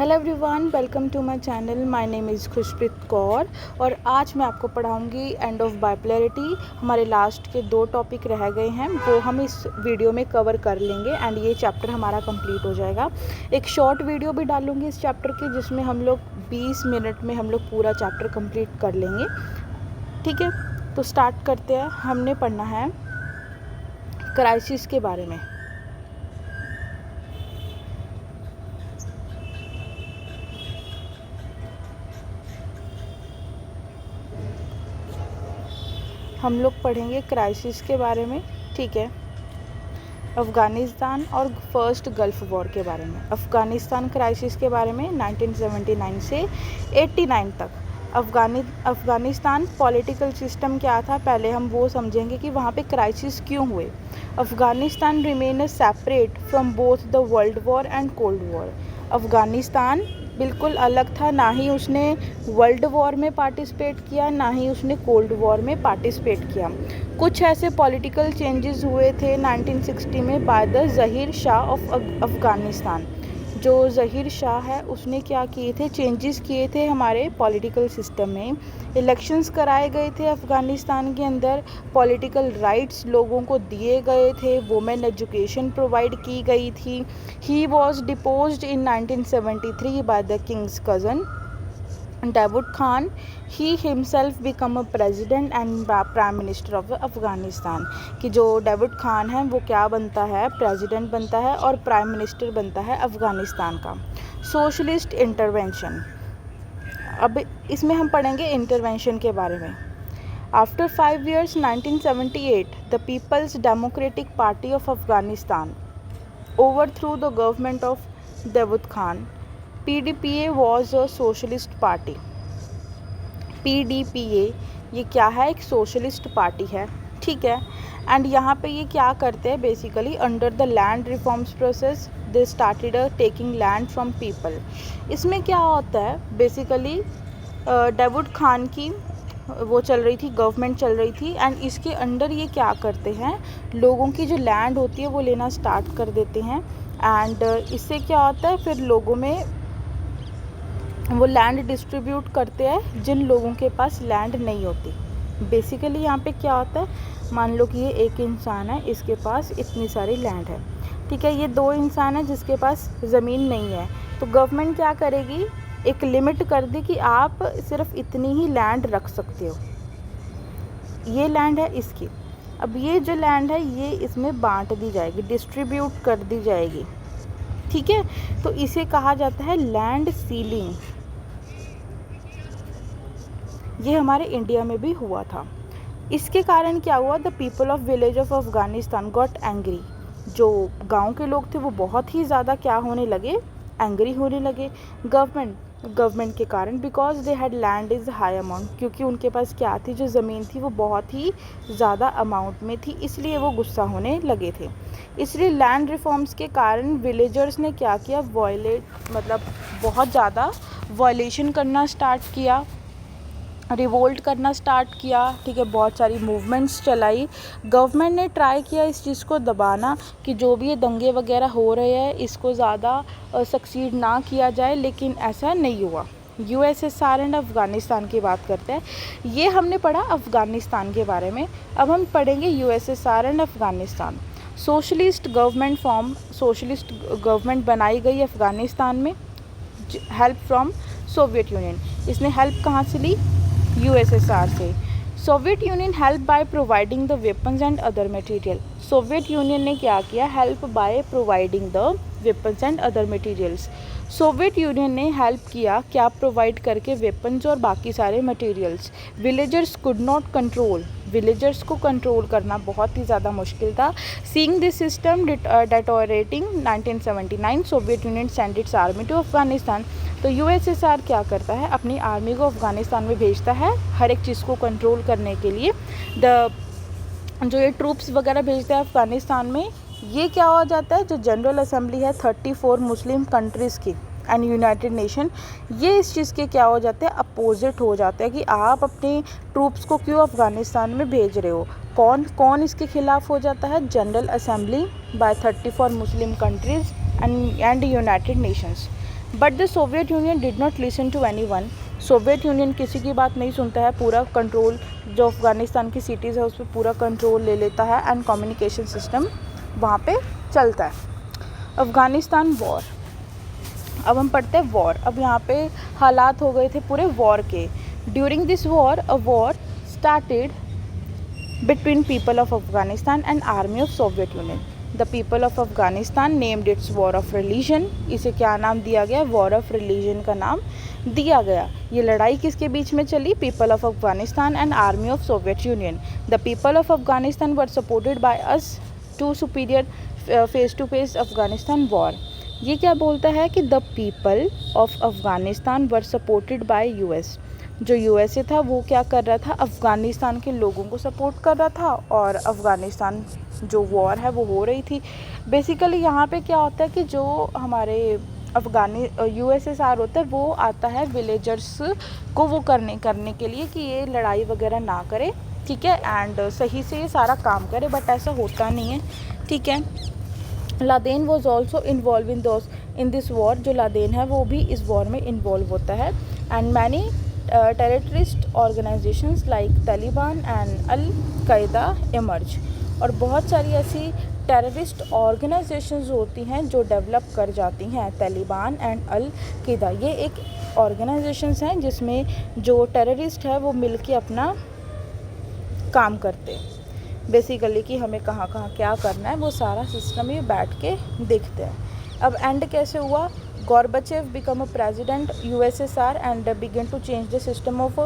Hello everyone, welcome to my channel. My name is Khushpreet Kaur और आज मैं आपको पढ़ाऊंगी एंड ऑफ बाइपोलैरिटी। हमारे लास्ट के 2 टॉपिक रह गए हैं, वो हम इस वीडियो में कवर कर लेंगे एंड ये चैप्टर हमारा कंप्लीट हो जाएगा। एक शॉर्ट वीडियो भी डालूंगी इस चैप्टर की, जिसमें हम लोग 20 मिनट में हम लोग पूरा चैप्टर कंप्लीट कर लेंगे। ठीक है, तो स्टार्ट करते हैं। हमने पढ़ना है क्राइसिस के बारे में। हम लोग पढ़ेंगे क्राइसिस के बारे में। ठीक है, अफ़गानिस्तान और फर्स्ट गल्फ़ वॉर के बारे में। अफ़गानिस्तान क्राइसिस के बारे में 1979 से 89 तक। अफ़गानिस्तान पॉलिटिकल सिस्टम क्या था, पहले हम वो समझेंगे कि वहाँ पे क्राइसिस क्यों हुए। Afghanistan remain separate from both the world war and cold war. Afghanistan बिल्कुल अलग था, ना ही उसने वर्ल्ड वॉर में पार्टिसिपेट किया, ना ही उसने कोल्ड वॉर में पार्टिसिपेट किया। कुछ ऐसे पॉलिटिकल चेंजेस हुए थे 1960 में by the Zaheer Shah of Afghanistan. जो ज़हीर शाह है उसने क्या किए थे, चेंजेस किए थे हमारे पॉलिटिकल सिस्टम में। इलेक्शंस कराए गए थे अफ़गानिस्तान के अंदर, पॉलिटिकल राइट्स लोगों को दिए गए थे, वुमेन एजुकेशन प्रोवाइड की गई थी। He was deposed in 1973 by the king's cousin Daoud Khan. He himself become a president and prime minister of Afghanistan. कि जो डेविड खान है वो क्या बनता है, प्रेसिडेंट बनता है और प्राइम मिनिस्टर बनता है अफ़गानिस्तान का। सोशलिस्ट इंटरवेंशन, अब इसमें हम पढ़ेंगे इंटरवेंशन के बारे में। After 5 years 1978 the people's democratic party of Afghanistan overthrew the government of Dawood Khan. PDPA was a socialist party. PDPA ये क्या है, एक सोशलिस्ट पार्टी है। ठीक है, एंड यहाँ पे ये क्या करते हैं, basically under the land reforms process they started taking land from people. इसमें क्या होता है, बेसिकली डेवुड खान की वो चल रही थी, गवर्नमेंट चल रही थी, एंड इसके अंडर ये क्या करते हैं, लोगों की जो लैंड होती है वो लेना स्टार्ट कर देते हैं। एंड इससे क्या होता है, फिर लोगों में वो लैंड डिस्ट्रीब्यूट करते हैं जिन लोगों के पास लैंड नहीं होती। बेसिकली यहाँ पे क्या होता है, मान लो कि ये एक इंसान है, इसके पास इतनी सारी लैंड है। ठीक है, ये 2 इंसान है जिसके पास ज़मीन नहीं है, तो गवर्नमेंट क्या करेगी, एक लिमिट कर दी कि आप सिर्फ इतनी ही लैंड रख सकते हो। ये लैंड है इसकी, अब ये जो लैंड है ये इसमें बांट दी जाएगी, डिस्ट्रीब्यूट कर दी जाएगी। ठीक है, तो इसे कहा जाता है लैंड सीलिंग। ये हमारे इंडिया में भी हुआ था। इसके कारण क्या हुआ, the people of village of Afghanistan got angry. जो गांव के लोग थे वो बहुत ही ज़्यादा क्या होने लगे, एंग्री होने लगे गवर्नमेंट के कारण, because they had land is high amount, क्योंकि उनके पास क्या थी, जो ज़मीन थी वो बहुत ही ज़्यादा अमाउंट में थी, इसलिए वो गुस्सा होने लगे थे। इसलिए लैंड रिफॉर्म्स के कारण विलेजर्स ने क्या किया, बहुत ज़्यादा वॉयलेशन करना स्टार्ट किया, रिवोल्ट करना स्टार्ट किया। ठीक है, बहुत सारी मूवमेंट्स चलाई। गवर्नमेंट ने ट्राई किया इस चीज़ को दबाना कि जो भी ये दंगे वगैरह हो रहे हैं इसको ज़्यादा सक्सीड ना किया जाए, लेकिन ऐसा नहीं हुआ। यूएसएसआर एंड अफ़गानिस्तान की बात करते हैं, ये हमने पढ़ा अफ़गानिस्तान के बारे में। अब हम पढ़ेंगे USSR and Afghanistan. Socialist government बनाई गई अफ़गानिस्तान में, हेल्प फ्रॉम सोवियत यूनियन। इसने हेल्प कहाँ से ली, यूएसएसआर से। Soviet union help by providing the weapons and other material. Soviet union ने क्या किया, help by providing the weapons and other materials. Soviet union ने हेल्प किया, क्या प्रोवाइड करके, वेपन्स और बाकी सारे materials. Villagers could not control, villagers को कंट्रोल करना बहुत ही ज़्यादा मुश्किल था। Seeing this system deteriorating 1979 Soviet Union send its army to Afghanistan. तो यूएसएसआर क्या करता है, अपनी आर्मी को अफ़गानिस्तान में भेजता है हर एक चीज़ को कंट्रोल करने के लिए। जो ये ट्रूप्स वगैरह भेजता है अफ़गानिस्तान में, ये क्या हो जाता है, जो जनरल असेंबली है 34 मुस्लिम कंट्रीज़ की एंड यूनाइटेड नेशन, ये इस चीज़ के क्या हो जाते हैं, अपोजिट हो जाते हैं कि आप अपने ट्रूप्स को क्यों अफ़गानिस्तान में भेज रहे हो। कौन इसके खिलाफ़ हो जाता है, General Assembly by 34 Muslim countries and United Nations. But the Soviet Union did not listen to anyone. Soviet Union किसी की बात नहीं सुनता है, पूरा कंट्रोल जो अफ़गानिस्तान की सिटीज़ है उस पर पूरा कंट्रोल ले लेता है एंड कम्युनिकेशन सिस्टम वहाँ पे चलता है। अफ़गानिस्तान वॉर, अब हम पढ़ते हैं वॉर। अब यहाँ पे हालात हो गए थे पूरे वॉर के। During this war a war started between people of Afghanistan and army of Soviet Union. The people of Afghanistan named its war of religion. इसे क्या नाम दिया गया? war of religion का नाम दिया गया। ये लड़ाई किसके बीच में चली? people of Afghanistan and army of Soviet Union. The people of Afghanistan were supported by us to superior face to face Afghanistan war. ये क्या बोलता है कि the people of Afghanistan were supported by US. जो USA था वो क्या कर रहा था? अफ़गानिस्तान के लोगों को सपोर्ट कर रहा था और अफ़गानिस्तान जो वॉर है वो हो रही थी। बेसिकली यहाँ पे क्या होता है कि जो हमारे यूएसएसआर होता है वो आता है विलेजर्स को वो करने के लिए कि ये लड़ाई वगैरह ना करे, ठीक है, एंड सही से ये सारा काम करे, बट ऐसा होता नहीं है, ठीक है। Laden was also involve in this war. जो लादेन है वो भी इस वॉर में इन्वॉल्व होता है। And many terrorist organisations like Taliban and al Qaeda emerge. और बहुत सारी ऐसी टेररिस्ट ऑर्गेनाइजेशंस होती हैं जो डेवलप कर जाती हैं। तालिबान एंड अल कायदा ये एक ऑर्गेनाइजेशंस हैं जिसमें जो टेररिस्ट है वो मिलके अपना काम करते हैं। बेसिकली कि हमें कहाँ कहाँ क्या करना है वो सारा सिस्टम ये बैठ के देखते हैं। अब एंड कैसे हुआ? Gorbachev become a president USSR and begin to change the system of.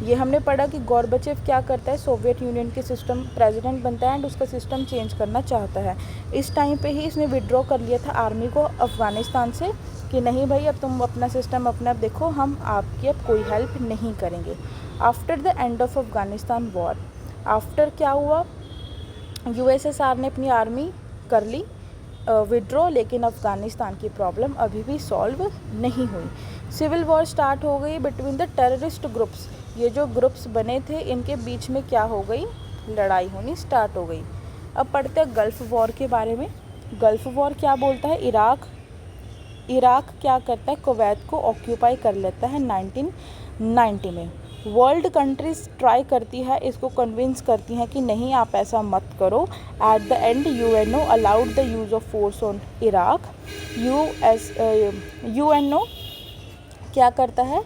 ये हमने पढ़ा कि गोर्बाचेव क्या करता है? सोवियत यूनियन के सिस्टम प्रेसिडेंट बनता है एंड उसका सिस्टम चेंज करना चाहता है। इस टाइम पे ही इसने विड्रॉ कर लिया था आर्मी को अफ़गानिस्तान से कि नहीं भाई अब तुम अपना सिस्टम अपने आप देखो, हम आपकी अब कोई हेल्प नहीं करेंगे। After the end of Afghanistan war, after क्या हुआ? यूएसएसआर ने अपनी आर्मी कर ली विड्रॉ, लेकिन अफ़गानिस्तान की प्रॉब्लम अभी भी सॉल्व नहीं हुई। सिविल वॉर स्टार्ट हो गई बिटवीन द टेररिस्ट ग्रुप्स। ये जो ग्रुप्स बने थे इनके बीच में क्या हो गई? लड़ाई होनी स्टार्ट हो गई। अब पढ़ते हैं गल्फ़ वॉर के बारे में। गल्फ़ वॉर क्या बोलता है? इराक क्या करता है? कुवैत को ऑक्यूपाई कर लेता है 1990 में। वर्ल्ड कंट्रीज ट्राई करती है, इसको कन्विंस करती हैं कि नहीं आप ऐसा मत करो। At the end UNO allowed the use of force on Iraq. UNO क्या करता है?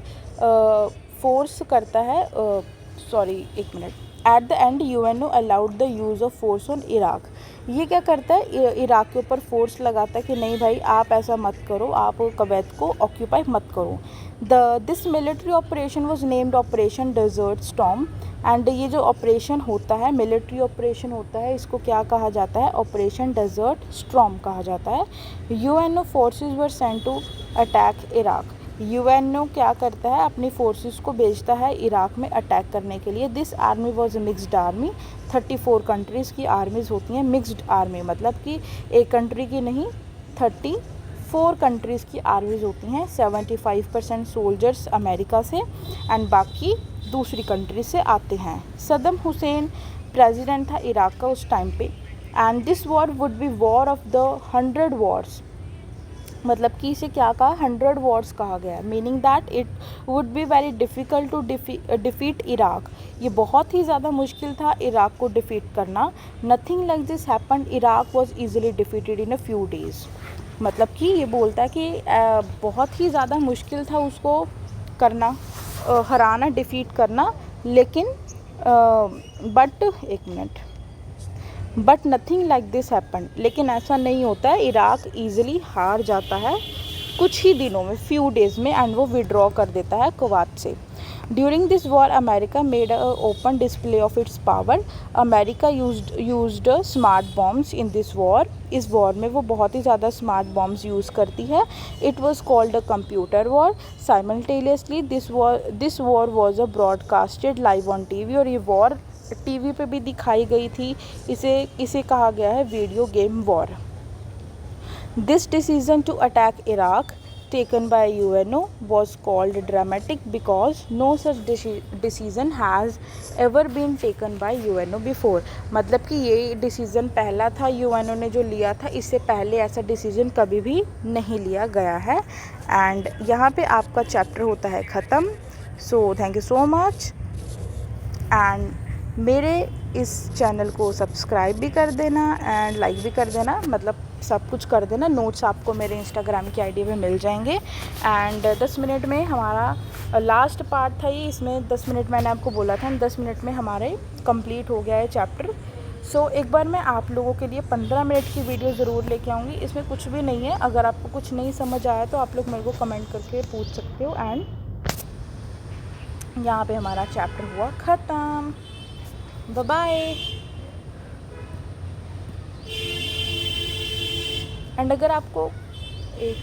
फोर्स करता है, एक minute. At the end UNO allowed the use of force on Iraq. ये क्या करता है? इराक के ऊपर फोर्स लगाता है कि नहीं भाई आप ऐसा मत करो, आप कुवैत को ऑक्यूपाई मत करो। This military operation was named Operation Desert Storm. And ये जो ऑपरेशन होता है, मिलिट्री ऑपरेशन होता है, इसको क्या कहा जाता है? ऑपरेशन डेजर्ट स्टॉर्म कहा जाता है। UNO forces were sent to attack Iraq. UNO क्या करता है? अपनी फोर्सेस को भेजता है इराक में अटैक करने के लिए। This army was a mixed army. 34 countries की आर्मीज़ होती हैं। मिक्सड आर्मी मतलब कि एक कंट्री की नहीं, 34 कंट्रीज़ की आर्मीज़ होती हैं। 75% सोल्जर्स अमेरिका से एंड बाकी दूसरी कंट्री से आते हैं। सद्दाम हुसैन प्रेसिडेंट था इराक का उस टाइम पे। And this war would be war of the 100 wars. मतलब कि इसे क्या कहा? 100 वॉर्स कहा गया। Meaning that it would be very difficult to defeat Iraq. ये बहुत ही ज़्यादा मुश्किल था इराक को डिफीट करना। Nothing like this happened. Iraq was easily defeated in a few days. मतलब कि ये बोलता है कि बहुत ही ज़्यादा मुश्किल था उसको करना, हराना, डिफीट करना, लेकिन but nothing like this happen. लेकिन ऐसा नहीं होता है, इराक ईजिली हार जाता है कुछ ही दिनों में, फ्यू डेज़ में, एंड वो विड्रॉ कर देता है कुवैत से। During this war America made a open display of its power. America used smart bombs in this war. इस वॉर में वो बहुत ही ज़्यादा स्मार्ट बॉम्ब्स यूज़ करती है। It was called a computer war. Simultaneously this war was a broadcasted live on TV. और ये war TV पे भी दिखाई गई थी। इसे कहा गया है video game war. This decision to attack Iraq taken by UNO was called dramatic because no such decision has ever been taken by UNO before। मतलब कि ये डिसीज़न पहला था UNO ने जो लिया था, इससे पहले ऐसा डिसीज़न कभी भी नहीं लिया गया है। एंड यहाँ पे आपका चैप्टर होता है ख़त्म। So thank you so much. And मेरे इस चैनल को सब्सक्राइब भी कर देना एंड लाइक भी कर देना, मतलब सब कुछ कर देना। नोट्स आपको मेरे इंस्टाग्राम की आईडी पे मिल जाएंगे। एंड 10 मिनट में हमारा लास्ट पार्ट था ये, इसमें 10 मिनट मैंने आपको बोला था, 10 मिनट में हमारे कंप्लीट हो गया है चैप्टर। सो एक बार मैं आप लोगों के लिए 15 मिनट की वीडियो ज़रूर लेके आऊँगी। इसमें कुछ भी नहीं है, अगर आपको कुछ नहीं समझ आया तो आप लोग मेरे को कमेंट करके पूछ सकते हो। एंड यहाँ पे हमारा चैप्टर हुआ ख़त्म। Bye bye. एंड अगर आपको एक